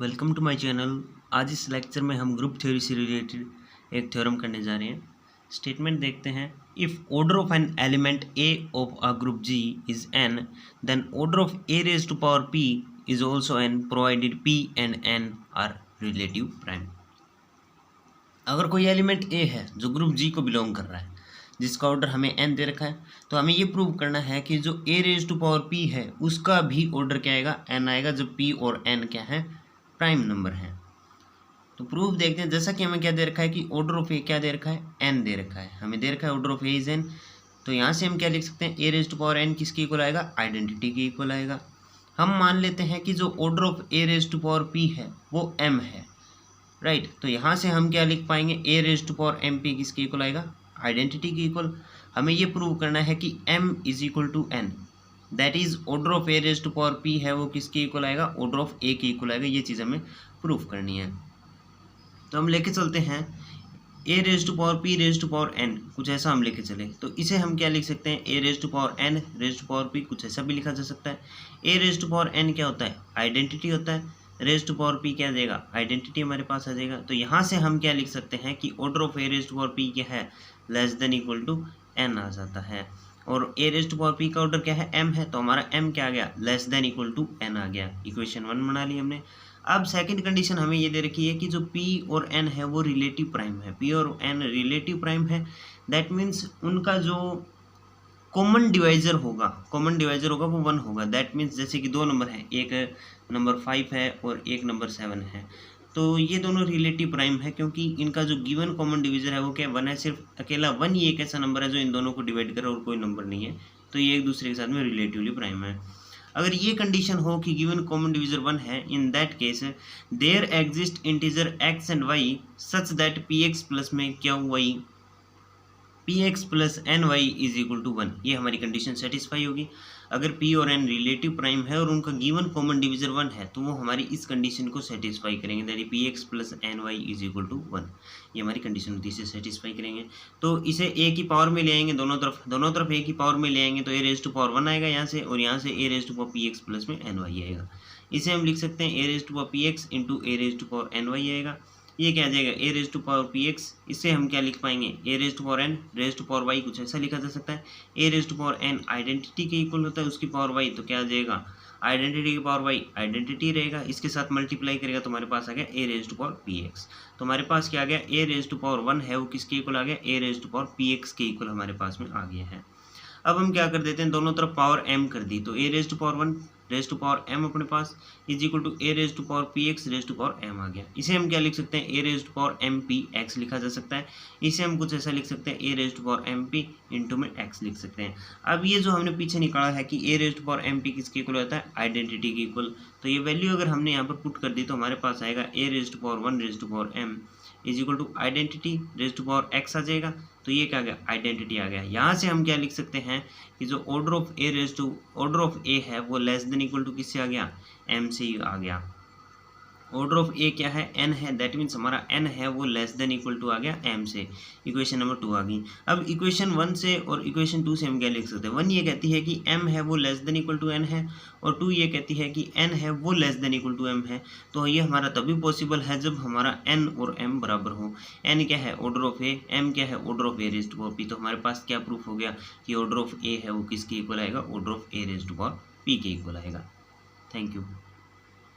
Welcome to my channel. आज इस lecture में हम ग्रुप थ्योरी से रिलेटेड एक थ्योरम करने जा रहे हैं। स्टेटमेंट देखते हैं। If order of an element a of a group G is n, then order of a raise to power p is also n provided p and n are relative prime. अगर कोई element ए है जो group जी को belong कर रहा है, जिसका order हमें एन दे रखा है, तो हमें ये प्रूव करना है कि जो ए रेज टू पावर पी है उसका भी ऑर्डर क्या आएगा, एन आएगा, जब पी और एन क्या है, प्राइम नंबर है। तो प्रूफ देखते हैं। जैसा कि हमें क्या दे रखा है कि ऑर्डर ऑफ ए क्या दे रखा है, एन दे रखा है। हमें दे रखा है order of a is n, तो यहाँ से हम क्या लिख सकते हैं, a raise to power n किसके इक्वल आएगा, आइडेंटिटी के इक्वल आएगा। हम मान लेते हैं कि जो order of a raise to power p है वो एम है, राइट। तो यहाँ से हम क्या लिख पाएंगे, a raise to power m p किसके इक्वल आएगा, आइडेंटिटी के इक्वल। हमें ये प्रूव करना है कि m is equal to n, that is order of a raise to power p है वो किसके इक्वल आएगा, ऑर्डर ऑफ ए के इक्वल आएगा। ये चीज़ हमें प्रूफ करनी है। तो हम लेके चलते हैं a raise to power p raise to power n, कुछ ऐसा हम लेके चले। तो इसे हम क्या लिख सकते हैं, a raise to power n raise to power p, कुछ ऐसा भी लिखा जा सकता है। A raise to power n क्या होता है, आइडेंटिटी होता है। रेज टू पावर पी क्या देगा, आइडेंटिटी हमारे पास आ जाएगा। तो यहाँ से हम क्या लिख सकते हैं कि order of a raise to power p क्या है, less than equal to n आ जाता है। और a raise to power p का ऑर्डर क्या है, एम है, तो हमारा एम क्या आ गया, less than equal to n आ गया। इक्वेशन 1 बना ली हमने। अब सेकंड कंडीशन हमें ये दे रखी है कि जो पी और एन है वो रिलेटिव प्राइम है। पी और एन रिलेटिव प्राइम है, दैट मीन्स उनका जो कॉमन डिवाइजर होगा वो 1 होगा। दैट मीन्स जैसे कि दो नंबर है, एक नंबर 5 है और एक नंबर 7 है, तो ये दोनों रिलेटिव प्राइम है क्योंकि इनका जो गिवन कॉमन डिवीजर है वो क्या 1 है। सिर्फ अकेला 1 ही एक ऐसा नंबर है जो इन दोनों को डिवाइड करे और कोई नंबर नहीं है, तो ये एक दूसरे के साथ में रिलेटिवली प्राइम है। अगर ये कंडीशन हो कि गिवन कॉमन डिवीजर 1 है, in that case there exist integer x and y such that p x plus में क्या y p x plus n y is equal to 1, ये हमारी कंडीशन सेटिस्फाई होगी। अगर p और n रिलेटिव प्राइम है और उनका गिवन कॉमन डिवीजर 1 है, तो वो हमारी इस कंडीशन को सेटिस्फाई करेंगे, that p x plus n y is equal to 1। ये हमारी कंडीशन होती है, इसे सेटिस्फाई करेंगे। तो इसे a की पावर में ले आएंगे, दोनों तरफ a की पावर में ले आएंगे, तो a रेज टू पावर 1 आएगा यहाँ से, और यहाँ से a raise to power p x plus में एन वाई आएगा। इसे हम लिख सकते हैं a raise to power p x into a raise to power n y आएगा। ये क्या आ जाएगा, a raise to power p x. इससे हम क्या लिख पाएंगे, a raise to power n raise to power y, कुछ ऐसा लिखा जा सकता है। A raise to power n identity के इक्वल होता है, उसकी पावर वाई, तो क्या आ जाएगा, आइडेंटिटी की पावर वाई आइडेंटिटी रहेगा, इसके साथ मल्टीप्लाई करेगा तो हमारे पास आ गया a raise to power p x. तो हमारे पास क्या आ गया, ए रेज टू पावर 1 है वो किसके इक्वल आ गया, a raise to power p x के इक्वल हमारे पास में आ गया है। अब हम क्या कर देते हैं, दोनों तरफ पावर m कर दी, तो a raise to power 1 raise to power m अपने पास is equal to a raise to power p x raise to power m आ गया। इसे हम क्या लिख सकते हैं, a raise to power m p x लिखा जा सकता है। इसे हम कुछ ऐसा लिख सकते हैं, a raise to power m p into में एक्स लिख सकते हैं। अब ये जो हमने पीछे निकाला है कि a raise to power m p किसके इक्वल होता है, आइडेंटिटी के इक्वल, तो ये वैल्यू अगर हमने यहाँ पर पुट कर दी तो हमारे पास आएगा a raise to power 1 raise to power m is equal to identity raise to power x आ जाएगा। तो ये क्या आ गया, आइडेंटिटी आ गया। यहाँ से हम क्या लिख सकते हैं कि जो ऑर्डर ऑफ ए है वो लेस देन इक्वल टू किससे आ गया, एम से ही आ गया। ऑर्डर ऑफ ए क्या है, एन है, दैट मीन्स हमारा एन है वो लेस देन इक्वल टू आ गया एम से। इक्वेशन नंबर 2 आ गई। अब इक्वेशन 1 से और इक्वेशन 2 से हम क्या लिख सकते हैं, 1 ये कहती है कि एम है वो less than equal to n है, और 2 ये कहती है कि एन है वो less than equal to m है। तो ये हमारा तभी पॉसिबल है जब हमारा एन और एम बराबर हो। एन क्या है, ऑर्डर ऑफ ए, एम क्या है, order of a raise to power p. तो हमारे पास क्या प्रूफ हो गया कि ऑर्डर ऑफ ए है वो किसके इक्वल आएगा, order of a raise to power p के इक्वल आएगा। Thank you.